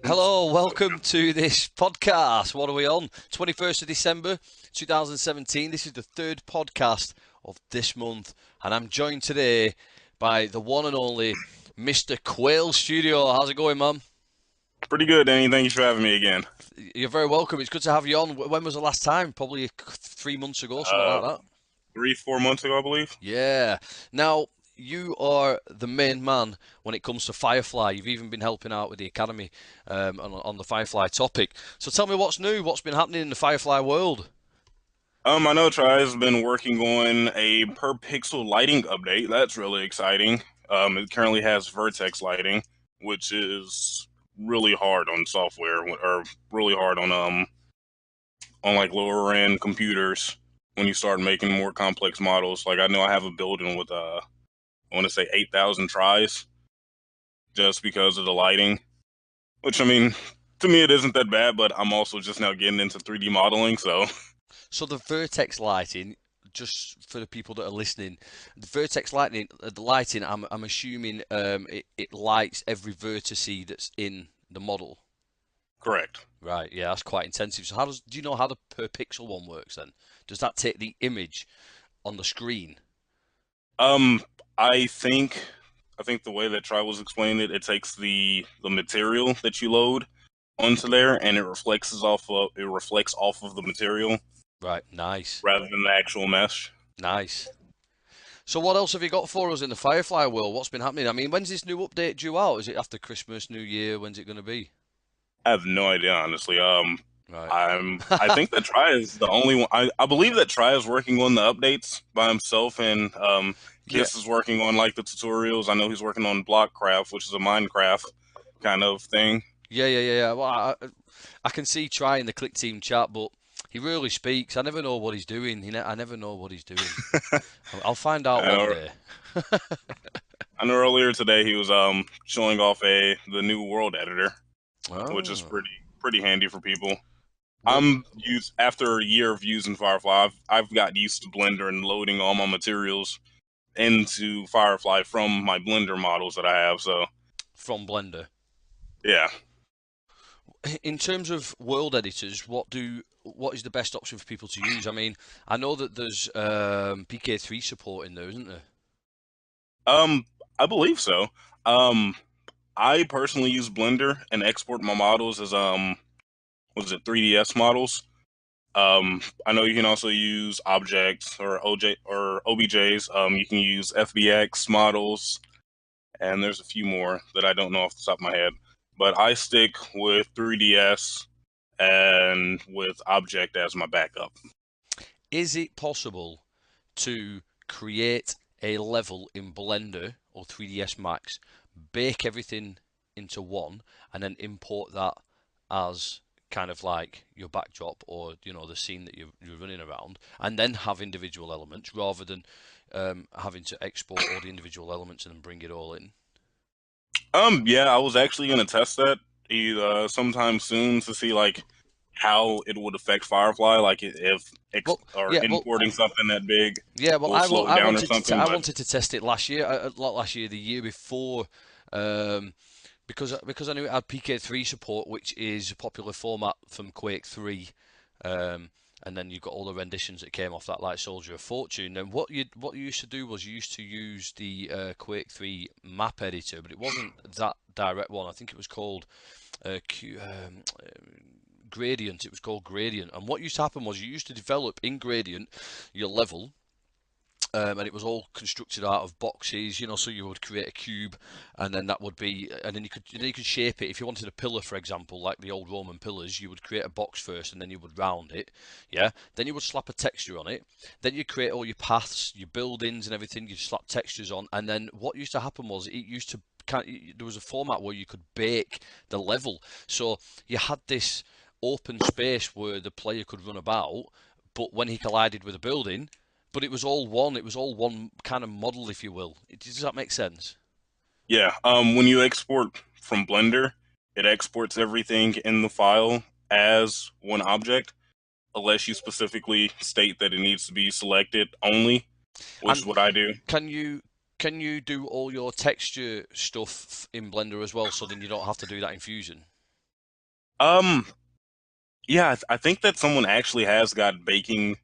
Hello, welcome to this podcast. What are we on? 21st of December 2017. This is the third podcast of this month, and I'm joined today by the one and only Mr. Quail Studio. How's it going, man? Pretty good, Danny. Thank you for having me again. You're very welcome. It's good to have you on. When was the last time? Probably 3 months ago, something Uh, like that. 3, 4 months ago, I believe. Yeah. Now, you are the main man when it comes to Firefly. You've even been helping out with the Academy on the Firefly topic. So tell me what's new, what's been happening in the Firefly world? I know Try has been working on a per pixel lighting update. That's really exciting. It currently has vertex lighting, which is really hard on software or really hard on like lower end computers when you start making more complex models. Like I know I have a building with I want to say 8,000 tries just because of the lighting. Which I mean, to me it isn't that bad, but I'm also just now getting into 3D modeling, so So the vertex lighting, just for the people that are listening, the vertex lighting, the lighting, I'm assuming it lights every vertice that's in the model. correct. Right, yeah, that's quite intensive. So do you know how the per pixel one works then? Does that take the image on the screen? Um, I think I think the way that Try was explaining it, it takes the material that you load onto there, and it reflects off of the material Right, nice, rather than the actual mesh. nice. So what else have you got for us in the Firefly world? What's been happening? I mean, when's this new update due out? Is it after Christmas, New Year? When's it going to be? I have no idea, honestly. Right. I think that Try is the only one. I believe that Try is working on the updates by himself, and Yeah, Kiss is working on like the tutorials. I know he's working on Blockcraft, which is a Minecraft kind of thing. yeah. Well, I can see trying the Clickteam chat, but he rarely speaks. I never know what he's doing. I never know what he's doing. I'll find out I one know, day. I know earlier today he was showing off the new world editor, which is Oh, pretty handy for people. what? After a year of using Firefly, I've got used to Blender and loading all my materials into Firefly from my Blender models that I have. So From Blender. yeah. In terms of world editors, what is the best option for people to use? I mean, I know that there's PK3 support in there, isn't there? Um, I believe so. Um, I personally use Blender and export my models as was it 3ds models. I know you can also use objects or OBJs. You can use FBX models, and there's a few more that I don't know off the top of my head. But I stick with 3ds and with object as my backup. Is it possible to create a level in Blender or 3ds Max, bake everything into one, and then import that as kind of like your backdrop or the scene that you're running around, and then have individual elements rather than having to export all the individual elements and then bring it all in? Yeah, I was actually gonna test that sometime soon to see like how it would affect Firefly, like if Well, or yeah, well, importing something that big yeah, well, will slow it I down or wanted to something. I But wanted to test it last year, not last year, the year before, um, because I knew it had PK3 support, which is a popular format from Quake 3, um, and then you've got all the renditions that came off that, like Soldier of Fortune. And what you used to do was you used to use the Quake 3 map editor, but it wasn't that direct one. I think it was called Gradient. It was called Gradient. And what used to happen was you used to develop in Gradient your level, and it was all constructed out of boxes, so you would create a cube, and then that would be, and then you could shape it. If you wanted a pillar, for example, like the old Roman pillars, you would create a box first, and then you would round it, yeah. Then you would slap a texture on it. Then you create all your paths, your buildings, and everything. You slap textures on, and then what used to happen was it used to there was a format where you could bake the level, so you had this open space where the player could run about, but when he collided with a building, but it was all one. It was all one kind of model, if you will. Does that make sense? yeah, when you export from Blender, it exports everything in the file as one object, unless you specifically state that it needs to be selected only, which is And what I do. can you? Can you do all your texture stuff in Blender as well, so then you don't have to do that in Fusion? Um, yeah, I think that someone actually has got baking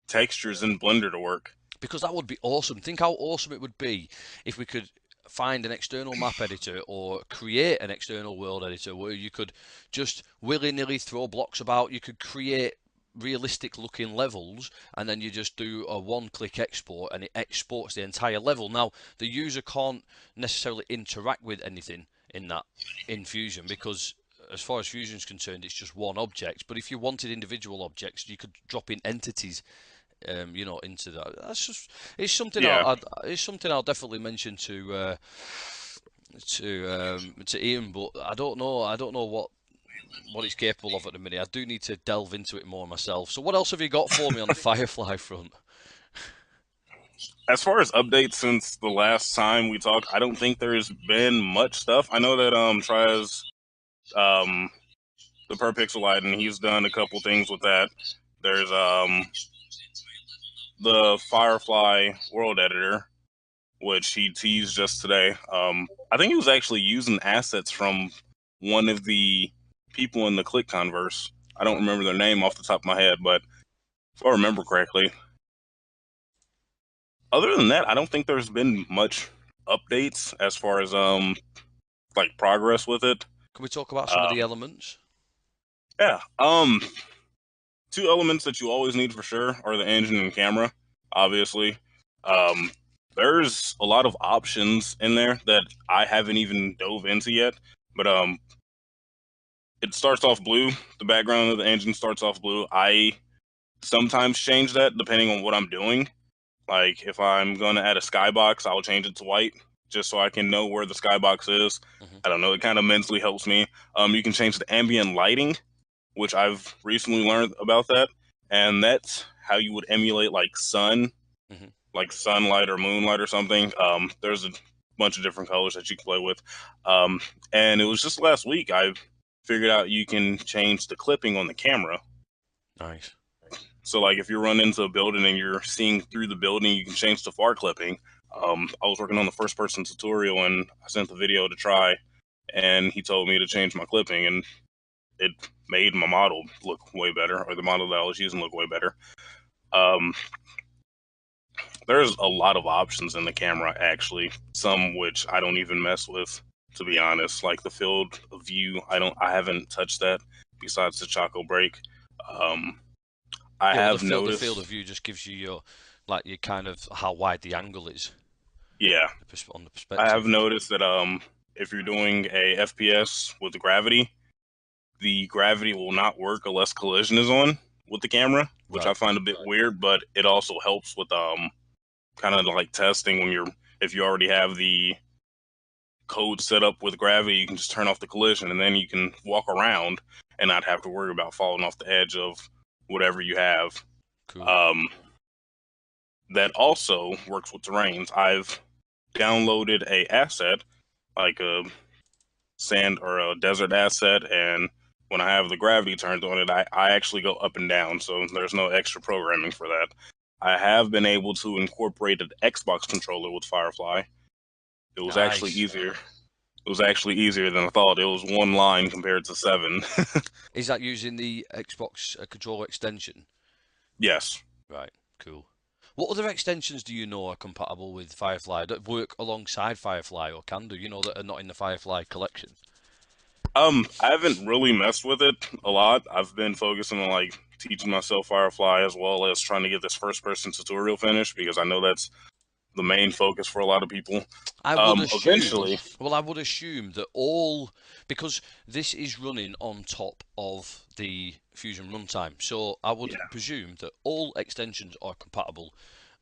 textures in Blender to work. Because that would be awesome. Think how awesome it would be if we could find an external map editor or create an external world editor where you could just willy-nilly throw blocks about. You could create realistic looking levels, and then you just do a one-click export and it exports the entire level. Now the user can't necessarily interact with anything in Fusion, because as far as Fusion is concerned, it's just one object. But if you wanted individual objects, you could drop in entities, into that. That's just Yeah. it's something I'll definitely mention to Ian, but I don't know what it's capable of at the minute. I do need to delve into it more myself. So what else have you got for me on the Firefly front? As far as updates since the last time we talked, I don't think there's been much stuff. I know that tries um the per pixel light, and he's done a couple things with that. There's the Firefly world editor, which he teased just today. I think he was actually using assets from one of the people in the ClickConverse. I don't remember their name off the top of my head, but if I remember correctly. Other than that, I don't think there's been much updates as far as like progress with it. Can we talk about some of the Um, elements? yeah. Two elements that you always need for sure are the engine and camera, obviously. Um, there's a lot of options in there that I haven't even dove into yet, but it starts off blue. The background of the engine starts off blue. I sometimes change that depending on what I'm doing. Like if I'm going to add a skybox, I'll change it to white just so I can know where the skybox is. Hmm. I don't know. It kind of mentally helps me. You can change the ambient lighting, which I've recently learned about that, and that's how you would emulate Hmm. like sunlight or moonlight or something. There's a bunch of different colors that you can play with, um, and it was just last week I figured out you can change the clipping on the camera. Nice. So, like, if you run into a building and you're seeing through the building, you can change the far clipping. I was working on the first person tutorial and I sent the video to try, and he told me to change my clipping, and it made my model look way better, or the model that I was using look way better. Um, there's a lot of options in the camera, actually, some which I don't even mess with, to be honest. Like the field of view, I haven't touched that besides the Choco break. Um, I Yeah, well, have the field of noticed, view just gives you your kind of how wide the angle is yeah, on the I have perspective. noticed that if you're doing a FPS with gravity, the gravity will not work unless collision is on with the camera, which I Right. find a bit weird, but it also helps with kind of like testing when you're if you already have the code set up with gravity, you can just turn off the collision and then you can walk around and not have to worry about falling off the edge of whatever you have. Cool. Um, that also works with terrains. I've downloaded a asset like a sand or a desert asset, and when I have the gravity turned on it, I actually go up and down, so there's no extra programming for that. I have been able to incorporate an Xbox controller with Firefly. It was actually Nice. easier. It was actually easier than I thought. It was one line compared to seven. Is that using the Xbox controller extension? Yes. Right. Cool. What other extensions do you know are compatible with Firefly that work alongside Firefly or can do? That are not in the Firefly collection. I haven't really messed with it a lot. I've been focusing on like teaching myself Firefly as well as trying to get this first person tutorial finished because I know that's the main focus for a lot of people. I would assume, Eventually, well, I would assume that all, because this is running on top of the Fusion runtime, so I would yeah, presume that all extensions are compatible,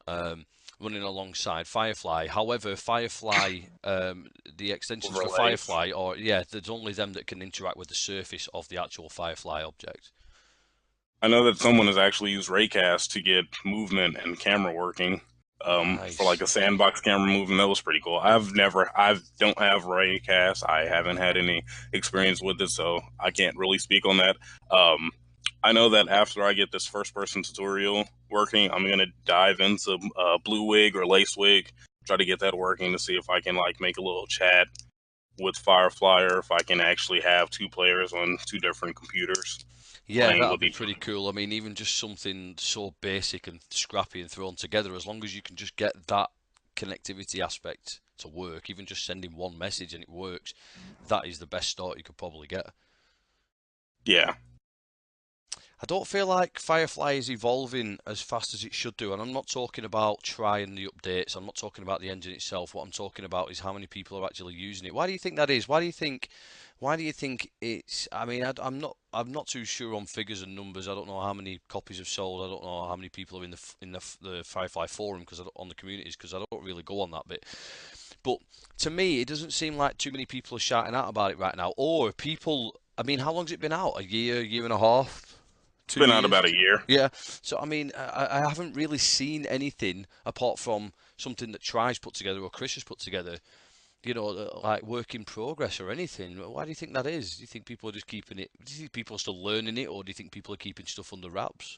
um, running alongside Firefly. However, Firefly, the extensions for overlays. Firefly are, yeah, there's only them that can interact with the surface of the actual Firefly object. I know that someone has actually used Raycast to get movement and camera working. For like Nice. a sandbox camera movement, that was pretty cool. I don't have Raycast. I haven't had any experience with it, so I can't really speak on that. Um, I know that after I get this first person tutorial working, I'm gonna dive into Blue Wig or Lace Wig try to get that working to see if I can like make a little chat with Firefly, or if I can actually have two players on two different computers Yeah, playing that'd with be each pretty cool. I mean, even just something so basic and scrappy and thrown together, as long as you can just get that connectivity aspect to work, even just sending one message and it works, that is the best start you could probably get. yeah. I don't feel like Firefly is evolving as fast as it should do, and I'm not talking about trying the updates. I'm not talking about the engine itself. What I'm talking about is how many people are actually using it. Why do you think that is? Why do you think? Why do you think it's? I mean, I'm not. I'm not too sure on figures and numbers. I don't know how many copies have sold. I don't know how many people are in the Firefly forum because on the communities because I don't really go on that bit. But to me, it doesn't seem like too many people are shouting out about it right now. Or people. I mean, how long's it been out? A year, year and a half? It's two been out years. about a year. Yeah. So I mean, I haven't really seen anything apart from something that Try's put together or Chris has put together. Like work in progress or anything. Why do you think that is? Do you think people are just keeping it? Do you think people are still learning it, or do you think people are keeping stuff under wraps?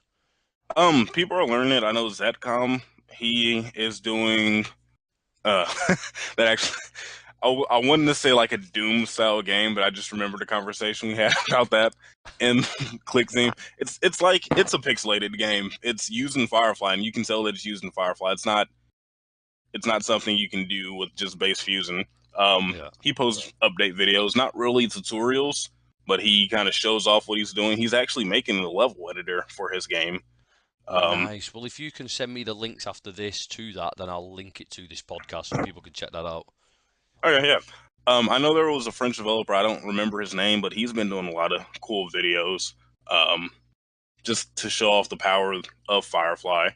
People are learning it. I know Zetcom, he is doing uh that actually I wanted to say like a Doom style game, but I just remembered the conversation we had about that in Clickteam. It's like it's a pixelated game. It's using Firefly, and you can tell that it's using Firefly. It's not something you can do with just base Fusion. Yeah. He posts update videos, not really tutorials, but he kind of shows off what he's doing. He's actually making a level editor for his game. Um, Nice. Well, if you can send me the links after this to that, then I'll link it to this podcast so people can check that out. okay, yeah. I know there was a French developer. I don't remember his name, but he's been doing a lot of cool videos, um, just to show off the power of Firefly.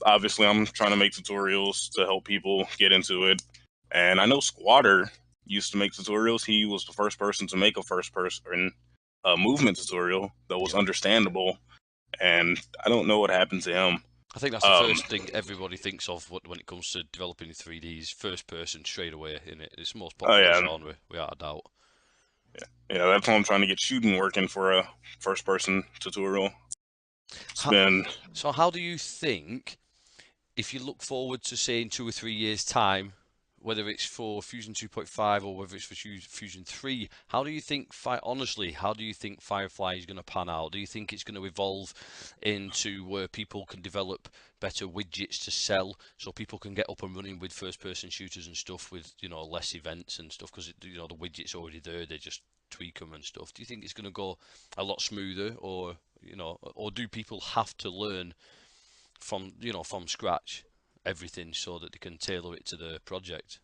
Obviously, I'm trying to make tutorials to help people get into it, and I know Squatter used to make tutorials. He was the first person to make a first person movement tutorial that was Yeah. understandable, and I don't know what happened to him. I think that's the Um, first thing everybody thinks of when it comes to developing in 3D is first person straight away in it. It's the most oh popular yeah, genre, without a doubt. yeah, that's why I'm trying to get shooting working for a first person tutorial. It's How, been so how do you think, if you look forward to say in 2 or 3 years' time, whether it's for Fusion 2.5 or whether it's for Fusion 3, how do you think, honestly, how do you think Firefly is going to pan out? Do you think it's going to evolve into where people can develop better widgets to sell so people can get up and running with first-person shooters and stuff with, less events and stuff because, the widget's already there, they just tweak them and stuff. Do you think it's going to go a lot smoother or do people have to learn from scratch everything so that they can tailor it to the project?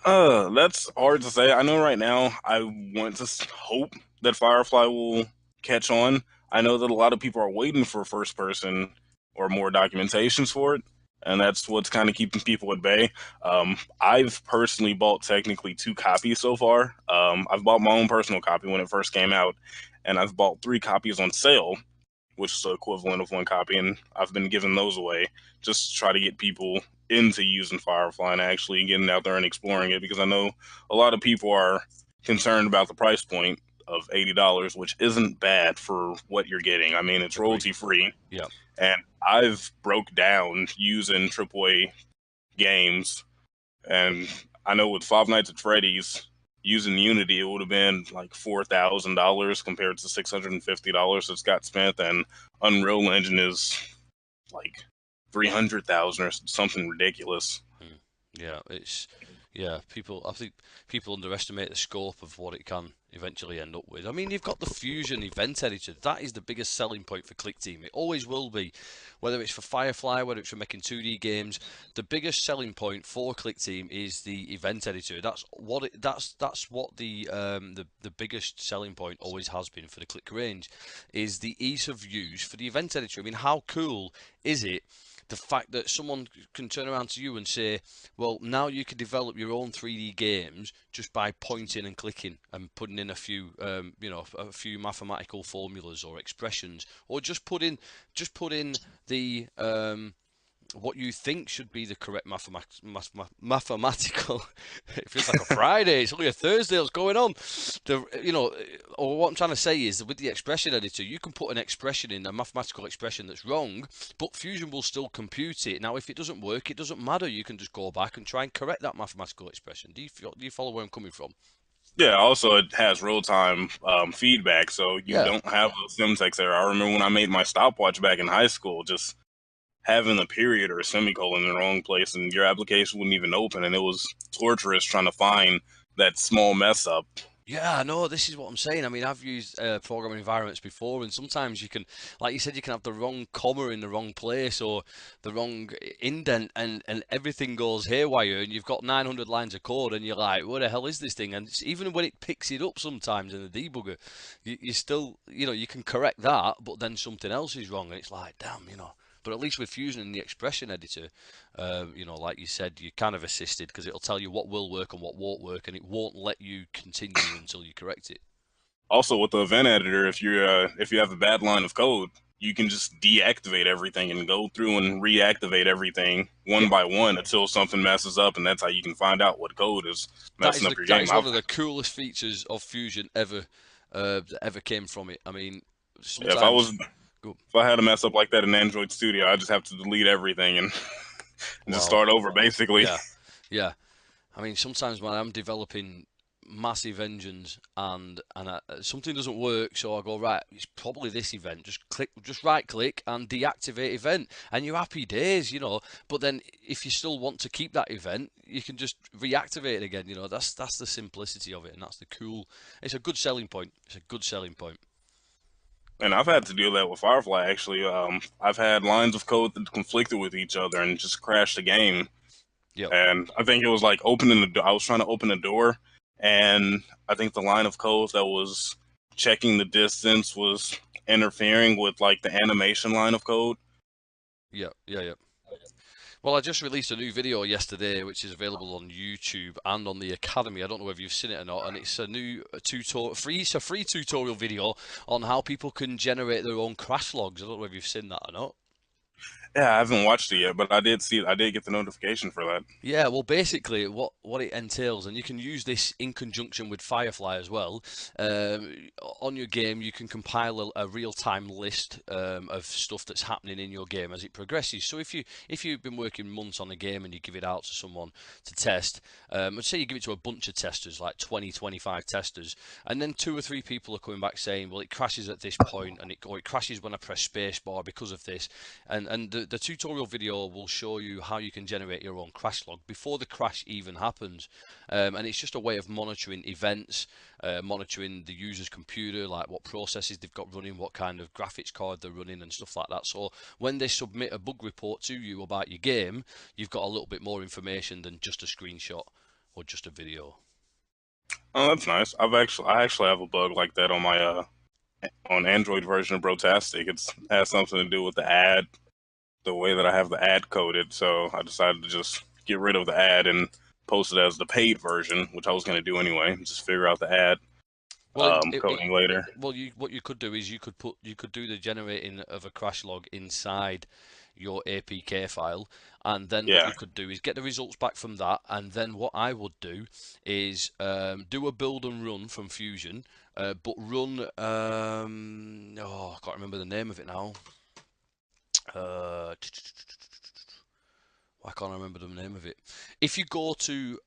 that's hard to say. I know right now I want to hope that Firefly will catch on. I know that a lot of people are waiting for first person or more documentations for it, and that's what's kind of keeping people at bay. I've personally bought technically two copies so far. I've bought my own personal copy when it first came out, and I've bought three copies on sale, which is the equivalent of one copy, and I've been giving those away just to try to get people into using Firefly and actually getting out there and exploring it, because I know a lot of people are concerned about the price point of $80, which isn't bad for what you're getting. I mean, it's Agree. royalty free, Yeah. and I've broke down using AAA games, and I know with Five Nights at Freddy's, using Unity, it would have been like $4,000 compared to $650 that's got spent, and Unreal Engine is like 300,000 or something ridiculous. Mm. Yeah, people. I think people underestimate the scope of what it can eventually end up with. I mean, you've got the Fusion event editor. That is the biggest selling point for Clickteam. It always will be, whether it's for Firefly, whether it's for making 2D games. The biggest selling point for Clickteam is the event editor. That's what the biggest selling point always has been for the Click range, is the ease of use for the event editor. I mean, how cool is it? The fact that someone can turn around to you and say, well, now you can develop your own 3D games just by pointing and clicking and putting in a few mathematical formulas or expressions, or just put in the what you think should be the correct mathematical. It feels like a Friday. It's only a Thursday. What's going on? Or what I'm trying to say is that with the expression editor, you can put an expression in, a mathematical expression that's wrong, but Fusion will still compute it. Now, if it doesn't work, it doesn't matter. You can just go back and try and correct that mathematical expression. Do you follow where I'm coming from? Yeah, also it has real time feedback, so you Yeah. don't have a syntax error. I remember when I made my stopwatch back in high school, just having a period or a semicolon in the wrong place and your application wouldn't even open, and it was torturous trying to find that small mess up. Yeah, no, this is what I'm saying. I mean, I've used programming environments before, and sometimes you can, like you said, you can have the wrong comma in the wrong place or the wrong indent, and everything goes haywire, and you've got 900 lines of code, and you're like, what the hell is this thing? And even when it picks it up sometimes in the debugger, you still, you can correct that, but then something else is wrong, and it's like, damn. But at least with Fusion and the expression editor, like you said, you're kind of assisted because it'll tell you what will work and what won't work, and it won't let you continue until you correct it. Also, with the event editor, if you have a bad line of code, you can just deactivate everything and go through and reactivate everything one Yeah, by one until something messes up, and that's how you can find out what code is messing up your that game. is one of the coolest features of Fusion ever, that ever came from it. I mean, If I was sometimes, go, if I had a mess up like that in Android Studio, I just have to delete everything and, and just wow, start over, basically. yeah, yeah. I mean, sometimes when I'm developing massive engines and something doesn't work, so I go right. It's probably this event. Just right click and deactivate event, and you're happy days. But then if you still want to keep that event, you can just reactivate it again. That's the simplicity of it, and that's the cool. It's a good selling point. It's a good selling point. And I've had to deal that with Firefly actually. I've had lines of code that conflicted with each other and just crashed the game. Yep. And I think it was like opening the door. I was trying to open the door, and I think the line of code that was checking the distance was interfering with like the animation line of code. Yep. Yeah. Yeah. Well, I just released a new video yesterday, which is available on YouTube and on the Academy. I don't know whether you've seen it or not, and it's a new It's a free tutorial video on how people can generate their own crash logs. I don't know whether you've seen that or not. Yeah, I haven't watched it yet, but I did see it. I did get the notification for that. Yeah, well, basically, what it entails, and you can use this in conjunction with Firefly as well. On your game, you can compile a real-time list of stuff that's happening in your game as it progresses. So if you've been working months on a game and you give it out to someone to test, let's say you give it to a bunch of testers, like 20, 25 testers, and then two or three people are coming back saying, well, it crashes at this point, or it crashes when I press spacebar because of this, and the tutorial video will show you how you can generate your own crash log before the crash even happens. And it's just a way of monitoring events, monitoring the user's computer, like what processes they've got running, what kind of graphics card they're running, and stuff like that. So when they submit a bug report to you about your game, you've got a little bit more information than just a screenshot or just a video. Oh, that's nice. I actually have a bug like that on my on Android version of Brotastic. It has something to do with the way that I have the ad coded. So I decided to just get rid of the ad and post it as the paid version, which I was going to do anyway. Just figure out the ad Well, coding later. well, what you could do is you could do the generating of a crash log inside your APK file, and then what Yeah. you could do is get the results back from that, and then what I would do is do a build and run from Fusion, but run I can't remember the name of it now. Uh, I can't remember the name of it. If you go to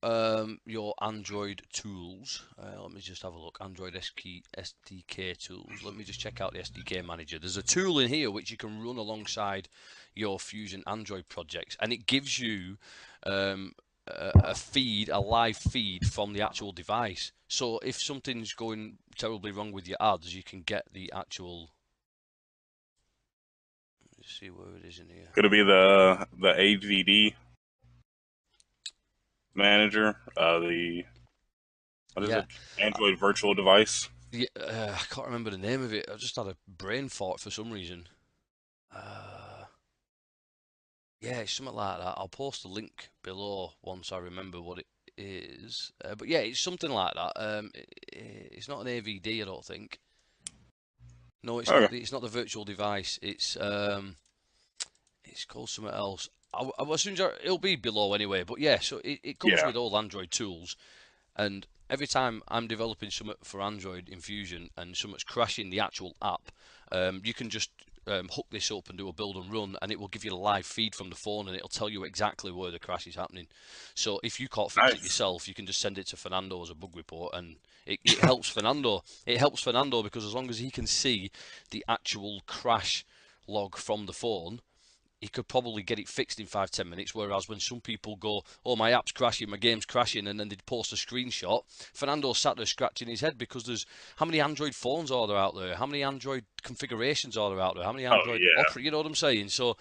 your Android tools, let me just have a look. Android SDK tools. Let me just check out the SDK manager. There's a tool in here which you can run alongside your Fusion Android projects, and it gives you a live feed from the actual device. So if something's going terribly wrong with your ads, you can get the actual. Let's see where it is in here. Could it be the AVD manager? The what is Yeah, it? Android virtual device. yeah, I can't remember the name of it. I just had a brain fart for some reason. Uh, yeah, it's something like that. I'll post a link below once I remember what it is. But yeah, it's something like that. It's not an AVD, I don't think. No, it's not. Okay. It's not the virtual device. It's called something else. I assume it'll be below anyway. But yeah, so it comes Yeah. with all Android tools, and every time I'm developing something for Android in Fusion and something's crashing the actual app, you can just hook this up and do a build and run, and it will give you a live feed from the phone, and it'll tell you exactly where the crash is happening. So if you can't fix it Nice. yourself, you can just send it to Fernando as a bug report, and it helps Fernando. It helps Fernando because as long as he can see the actual crash log from the phone, he could probably get it fixed in 5-10 minutes. Whereas when some people go, "Oh, my app's crashing, my game's crashing," and then they post a screenshot, Fernando sat there scratching his head because there's how many Android phones are there out there? How many Android configurations are there out there? How many Oh Android yeah. opera? You know what I'm saying? So,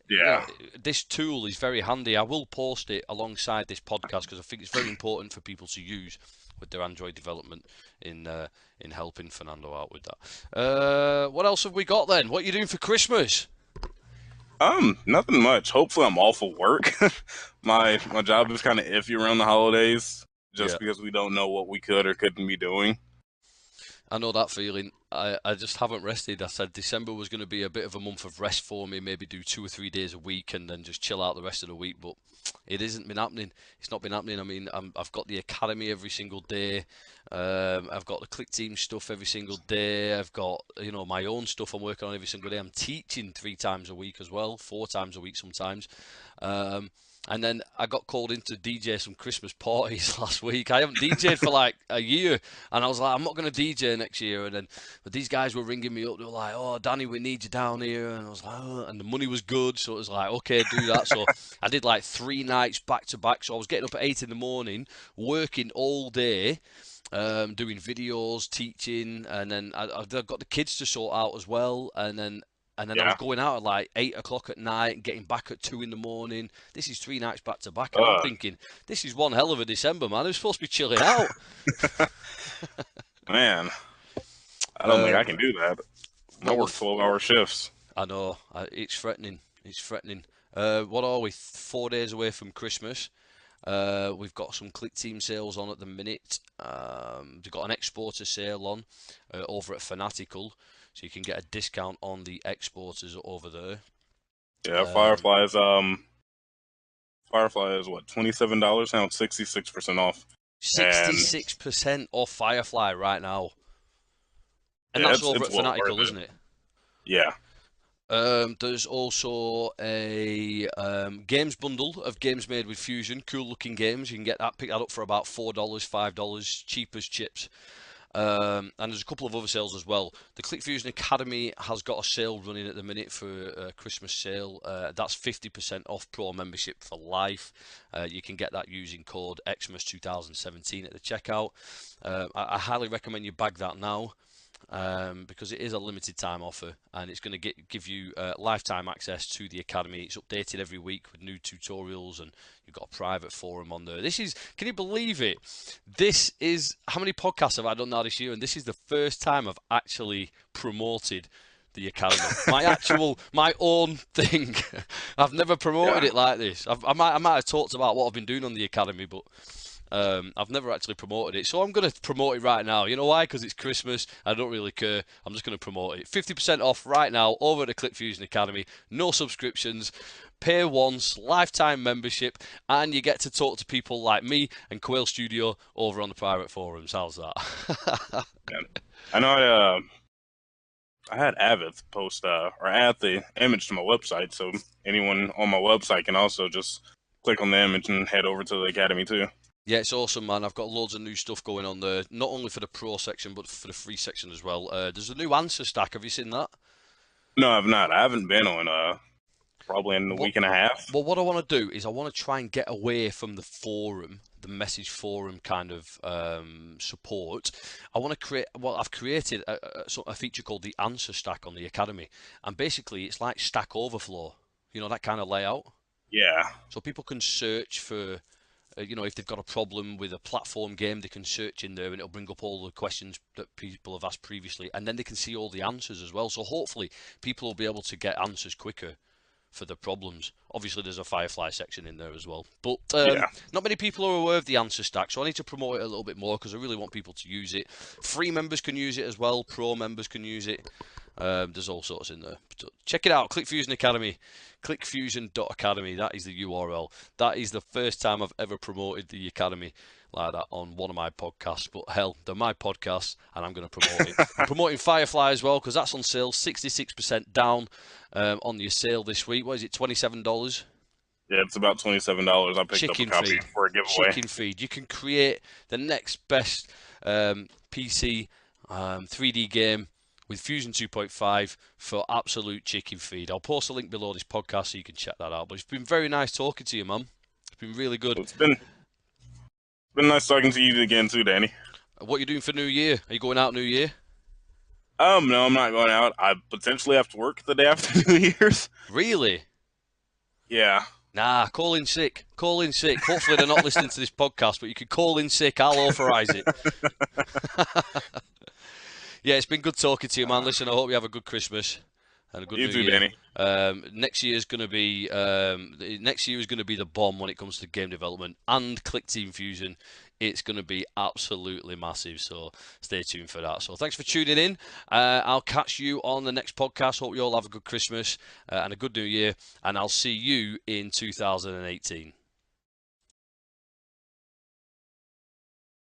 Yeah. this tool is very handy. I will post it alongside this podcast because I think it's very important for people to use with their Android development in helping Fernando out with that. What else have we got then? What are you doing for Christmas? Nothing much. Hopefully, I'm off of work. My job is kind of iffy around the holidays, Yeah. just because we don't know what we could or couldn't be doing. I know that feeling. I just haven't rested. I said December was going to be a bit of a month of rest for me, maybe do 2 or 3 days a week and then just chill out the rest of the week. But it hasn't been happening. It's not been happening. I mean, I've got the academy every single day. I've got the Clickteam stuff every single day. I've got my own stuff I'm working on every single day. I'm teaching 3 times a week as well, 4 times a week sometimes. Um, and then I got called in to DJ some Christmas parties last week. I haven't DJed for like a year, and I was like, I'm not going to DJ next year. And then, but these guys were ringing me up. They were like, "Oh, Danny, we need you down here." And I was like, "Oh," and the money was good, so it was like, "Okay, do that." So I did like 3 nights back to back. So I was getting up at 8 in the morning, working all day, doing videos, teaching, and then I've got the kids to sort out as well, and then I was Yeah. going out at like 8 o'clock at night and getting back at 2 in the morning. This is 3 nights back to back, and I'm Uh, thinking, this is one hell of a December, man. I'm supposed to be chilling out. Man, I don't think I Um, can do that. I what work was 12-hour shifts. I know it's threatening. It's threatening. What are we? 4 days away from Christmas. We've got some Click Team sales on at the minute. We've got an exporter sale on over at Fanatical, so you can get a discount on the exporters over there. Yeah, Um, Firefly is what, $27 now. It's 66% off, and 66% off Firefly right now. And yeah, that's it's over it's at well worth Fanatical, it. isn't it? Yeah. There's also a games bundle of games made with Fusion, cool looking games. You can get that, pick that up for about $4, $5, cheap as chips. And there's a couple of other sales as well. The ClickFusion Academy has got a sale running at the minute for a Christmas sale. That's 50% off Pro membership for life. You can get that using code Xmas 2017 at the checkout. I highly recommend you bag that now. Because it is a limited time offer and it's going to give you lifetime access to the academy. It's updated every week with new tutorials and you've got a private forum on there. Can you believe it? This is, how many podcasts have I done now this year? And this is the first time I've actually promoted the academy, my own thing. I've never promoted Yeah. it like this. I might have talked about what I've been doing on the academy, but I've never actually promoted it, so I'm going to promote it right now. You know why? Because it's Christmas. I don't really care. I'm just going to promote it. 50% off right now over at the ClickFusion Academy. No subscriptions. Pay once, lifetime membership, and you get to talk to people like me and Quail Studio over on the private forums. How's that? Yeah. I know I had Avith post or add the image to my website, so anyone on my website can also just click on the image and head over to the academy too. Yeah, it's awesome, man. I've got loads of new stuff going on there, not only for the pro section, but for the free section as well. There's a new answer stack. Have you seen that? No, I've not. I haven't been on probably in a What week and a half. Well, what I want to do is I want to try and get away from the forum, the message forum kind of support. I want to create. Well, I've created a feature called the Answer Stack on the Academy, and basically it's like Stack Overflow. You know that kind of layout. Yeah. So people can search for. If they've got a problem with a platform game, they can search in there and it'll bring up all the questions that people have asked previously, and then they can see all the answers as well. So hopefully, people will be able to get answers quicker for the problems. Obviously, there's a Firefly section in there as well. But Yeah. not many people are aware of the answer stack, so I need to promote it a little bit more because I really want people to use it. Free members can use it as well. Pro members can use it. There's all sorts in there. Check it out, ClickFusion Academy, clickfusion.academy. That is the URL. That is the first time I've ever promoted the academy like that on one of my podcasts. But hell, they're my podcasts, and I'm going to promote it. I'm promoting FireFly as well because that's on sale, 66% down on your sale this week. What is it, $27? Yeah, it's about $27. I picked up a copy for a giveaway. Chicken feed. You can create the next best PC 3D game with Fusion 2.5 for absolute chicken feed. I'll post a link below this podcast so you can check that out. But it's been very nice talking to you, man. It's been really good. It's been nice talking to you again too, Danny. What are you doing for New Year? Are you going out New Year? No, I'm not going out. I potentially have to work the day after New Year's. Really? Yeah. Nah, call in sick. Call in sick. Hopefully they're not listening to this podcast, but you can call in sick. I'll authorize it. Yeah, it's been good talking to you, man. Listen, I hope you have a good Christmas and a good New You too, Year. Danny. Next year is going to be the bomb when it comes to game development and Clickteam Fusion. It's going to be absolutely massive, so stay tuned for that. So thanks for tuning in. I'll catch you on the next podcast. Hope you all have a good Christmas and a good New Year, and I'll see you in 2018.